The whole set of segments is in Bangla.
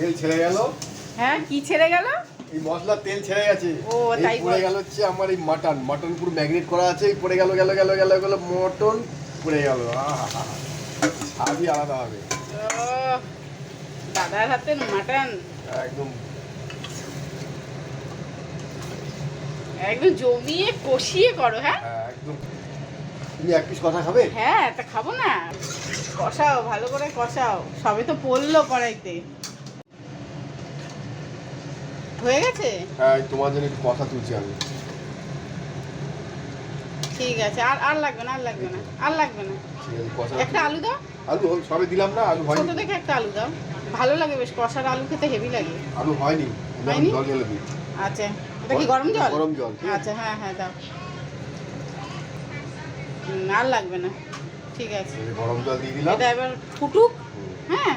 তেল ছেড়ে গেল। হ্যাঁ, কি ছেড়ে গেল? এই মশলার তেল ছেড়ে গেছে। ও তাই পড়ে গেল হচ্ছে আমার এই মাটন পুরো ম্যাগনেট করা আছে, পড়ে গেল মটন পড়ে গেল। স্বাদই আলাদা হবে। দাদার হাতের মাটন একদম একদম জমিয়ে কষিয়ে করো। হ্যাঁ একদম। তুমি এক পিস কথা খাবে? হ্যাঁ, তা খাবো না। কষাও, ভালো করে কষাও। সবে তো পড়লো কড়াইতে। হয়ে গেছে? হ্যাঁ, তোমার জন্য একটু কথা তুলছি আমি। ঠিক আছে, আর লাগবে না, আর লাগবে না। ঠিক আছে, কষা। একটা আলু দাও। আলু সবে দিলাম না, আলু হয়নি। ছোট দেখে একটা আলু দাও, ভালো লাগে বেশ। কষার আলু খেতে হেভি লাগে। আলু হয়নি, হয়নি? জল ঢেলে দিই। আচ্ছা, এটা কি গরম জল? গরম জল। আচ্ছা, হ্যাঁ হ্যাঁ দাও। আর লাগবে না, ঠিক আছে। গরম জল দিয়ে দিলাম। এটা এবার ফুটুক। হ্যাঁ,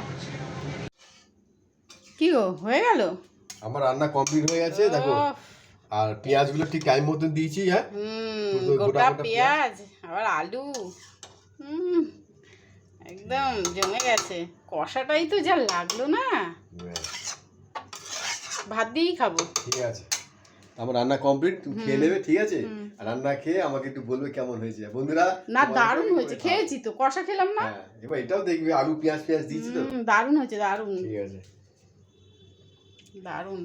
কি গো, হয়ে গেল? আমার রান্না কমপ্লিট হয়ে গেছে, দেখো। আর পেঁয়াজগুলো ঠিক টাইম মতন দিয়েছি। হ্যাঁ, গোটা পেঁয়াজ, আবার আলু। একদম জমে গেছে। কষাটাই তো যা লাগলো না, ভাত দিয়েই খাবো। ঠিক আছে, আমার রান্না কমপ্লিট, তুমি খেয়ে নেবে। ঠিক আছে, আর রান্না খেয়ে আমাকে একটু বলবে কেমন হয়েছে বন্ধুরা। না, দারুণ হয়েছে। খেয়েছি তো, কষা খেলাম না। হ্যাঁ, এবার এটাও দেখবে, আলু পেঁয়াজ দিয়েছি তো। দারুণ হয়েছে, দারুণ। ঠিক আছে, দারুণ।